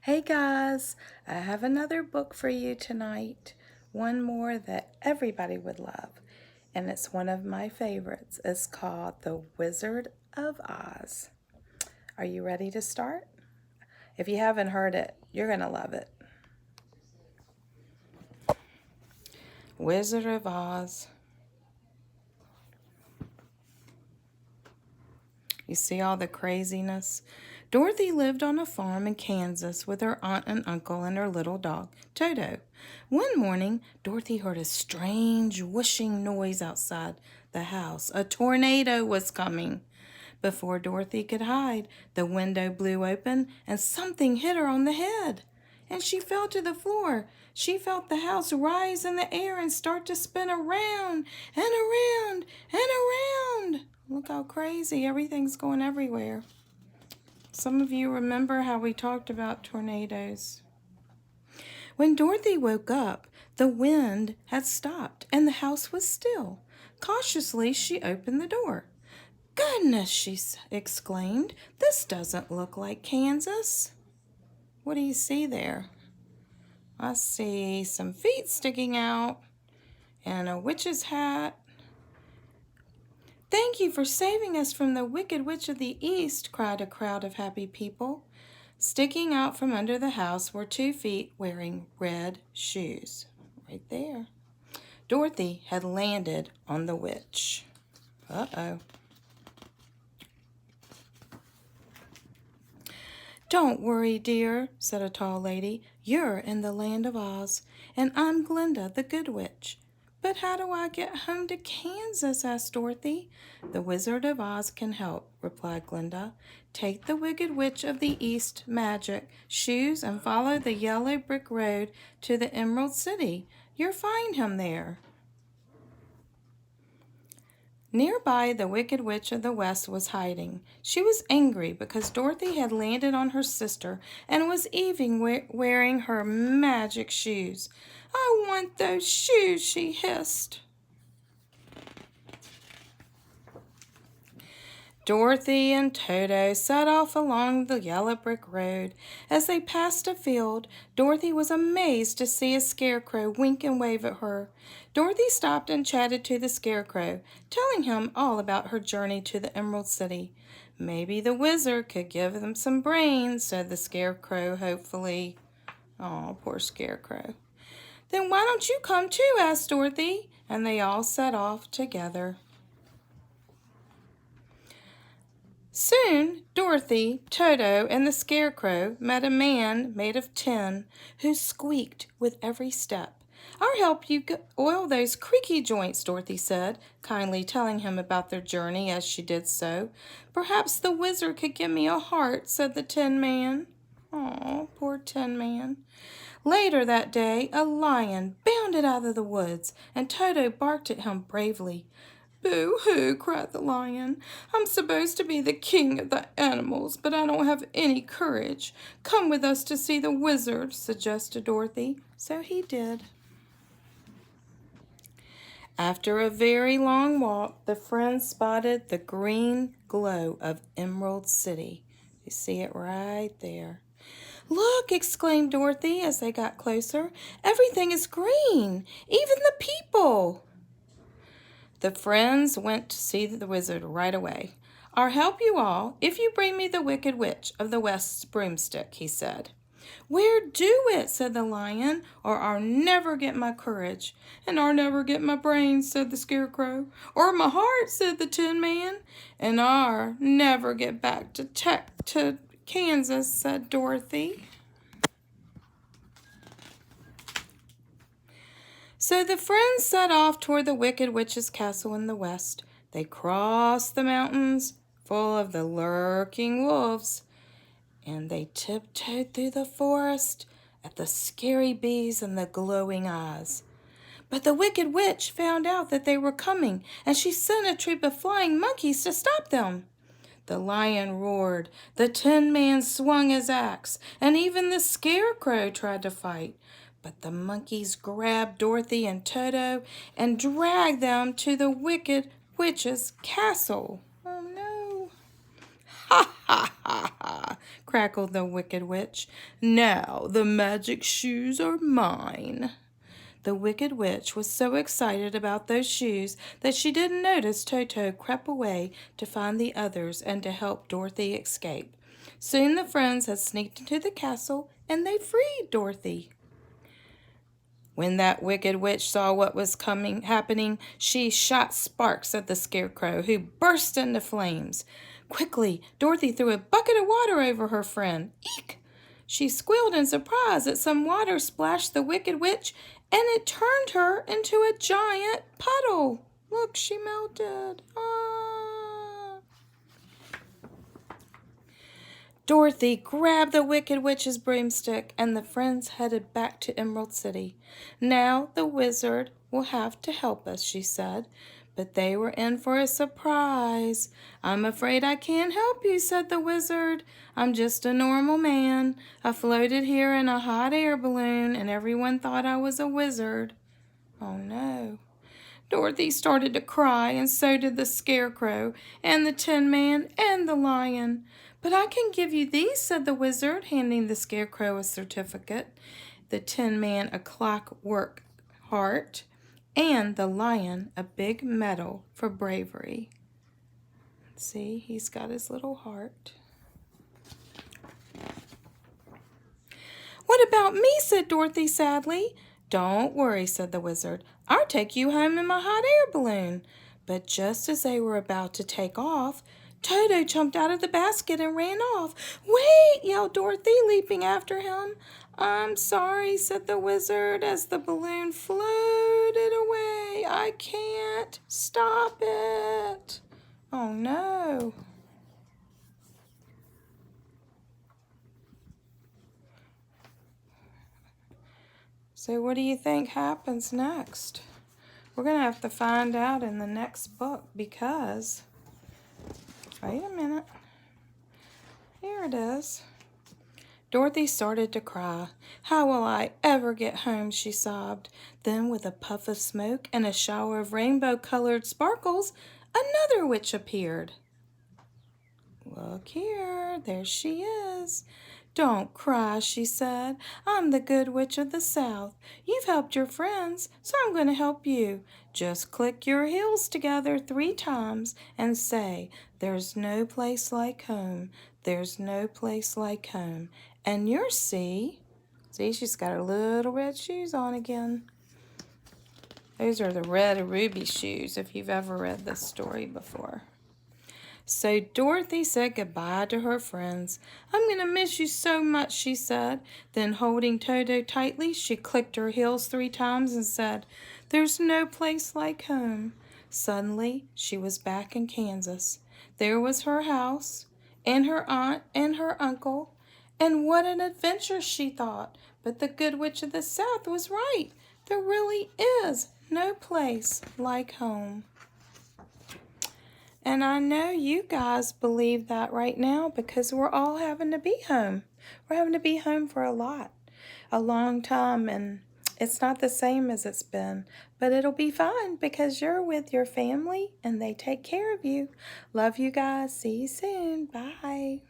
Hey guys, I have another book for you tonight. One more that everybody would love, and it's one of my favorites. It's called The Wizard of Oz. Are you ready to start? If you haven't heard it, you're going to love it. Wizard of Oz. You see all the craziness? Dorothy lived on a farm in Kansas with her aunt and uncle and her little dog, Toto. One morning, Dorothy heard a strange whooshing noise outside the house. A tornado was coming. Before Dorothy could hide, the window blew open and something hit her on the head. And she fell to the floor. She felt the house rise in the air and start to spin around and around and around. Look how crazy. Everything's going everywhere. Some of you remember how we talked about tornadoes. When Dorothy woke up, the wind had stopped and the house was still. Cautiously, she opened the door. "Goodness," she exclaimed, "this doesn't look like Kansas." What do you see there? I see some feet sticking out and a witch's hat. "Thank you for saving us from the Wicked Witch of the East," cried a crowd of happy people. Sticking out from under the house were 2 feet wearing red shoes. Right there. Dorothy had landed on the witch. Uh-oh. "Don't worry, dear," said a tall lady. "You're in the land of Oz, and I'm Glinda, the Good Witch." "But how do I get home to Kansas?" asked Dorothy. "The Wizard of Oz can help," replied Glinda. "Take the Wicked Witch of the East magic shoes and follow the yellow brick road to the Emerald City. You'll find him there." Nearby, the Wicked Witch of the West was hiding. She was angry because Dorothy had landed on her sister and was even wearing her magic shoes. "I want those shoes," she hissed. Dorothy and Toto set off along the yellow brick road. As they passed a field, Dorothy was amazed to see a scarecrow wink and wave at her. Dorothy stopped and chatted to the scarecrow, telling him all about her journey to the Emerald City. "Maybe the wizard could give them some brains," said the scarecrow hopefully. Oh, poor scarecrow. "Then why don't you come too?" asked Dorothy, and they all set off together. Soon, Dorothy, Toto, and the Scarecrow met a man made of tin who squeaked with every step. "I'll help you oil those creaky joints," Dorothy said, kindly telling him about their journey as she did so. "Perhaps the wizard could give me a heart," said the Tin Man. Oh, poor Tin Man. Later that day, a lion bounded out of the woods, and Toto barked at him bravely. "Boo-hoo," cried the lion. "I'm supposed to be the king of the animals, but I don't have any courage. Come with us to see the wizard," suggested Dorothy. So he did. After a very long walk, the friends spotted the green glow of Emerald City. You see it right there. "Look," exclaimed Dorothy as they got closer. "Everything is green, even the people." The friends went to see the wizard right away. "I'll help you all if you bring me the Wicked Witch of the West's broomstick," he said. "Where do it?" said the lion, "or I'll never get my courage." "And I'll never get my brains," said the scarecrow. "Or my heart," said the Tin Man. "And I'll never get back to Kansas," said Dorothy. So the friends set off toward the Wicked Witch's castle in the west. They crossed the mountains full of the lurking wolves, and they tiptoed through the forest at the scary bees and the glowing eyes. But the Wicked Witch found out that they were coming, and she sent a troop of flying monkeys to stop them. The lion roared, the Tin Man swung his axe, and even the scarecrow tried to fight. But the monkeys grabbed Dorothy and Toto and dragged them to the Wicked Witch's castle. "Oh no!" "Ha ha ha ha!" crackled the Wicked Witch. "Now the magic shoes are mine." The Wicked Witch was so excited about those shoes that she didn't notice Toto crept away to find the others and to help Dorothy escape. Soon the friends had sneaked into the castle and they freed Dorothy. When that Wicked Witch saw what was happening, she shot sparks at the Scarecrow, who burst into flames. Quickly, Dorothy threw a bucket of water over her friend. Eek! She squealed in surprise that some water splashed the Wicked Witch, and it turned her into a giant puddle. Look, she melted. Ah! Dorothy grabbed the Wicked Witch's broomstick, and the friends headed back to Emerald City. "Now the wizard will have to help us," she said. But they were in for a surprise. "I'm afraid I can't help you," said the wizard. "I'm just a normal man. I floated here in a hot air balloon, and everyone thought I was a wizard." Oh no. Dorothy started to cry, and so did the Scarecrow, and the Tin Man, and the Lion. "But I can give you these," said the wizard, handing the Scarecrow a certificate, the Tin Man a clockwork heart, and the Lion a big medal for bravery. See, he's got his little heart. "What about me?" said Dorothy sadly. "Don't worry," said the wizard. "I'll take you home in my hot air balloon." But just as they were about to take off, Toto jumped out of the basket and ran off. "Wait!" yelled Dorothy, leaping after him. "I'm sorry," said the wizard as the balloon floated away. "I can't stop it." Oh no. So what do you think happens next? We're going to have to find out in the next book because, wait a minute, here it is. Dorothy started to cry. "How will I ever get home?" she sobbed. Then with a puff of smoke and a shower of rainbow-colored sparkles, another witch appeared. "Look here, there she is." "Don't cry," she said. "I'm the Good Witch of the South. You've helped your friends, so I'm going to help you. Just click your heels together 3 times and say, 'There's no place like home. There's no place like home.' And you'll see." See, she's got her little red shoes on again. Those are the red ruby shoes, if you've ever read this story before. So Dorothy said goodbye to her friends. "I'm going to miss you so much," she said. Then holding Toto tightly, she clicked her heels 3 times and said, "There's no place like home." Suddenly, she was back in Kansas. There was her house, and her aunt and her uncle. And what an adventure, she thought. But the Good Witch of the South was right. There really is no place like home. And I know you guys believe that right now because we're all having to be home. We're having to be home for a long time, and it's not the same as it's been. But it'll be fine because you're with your family and they take care of you. Love you guys. See you soon. Bye.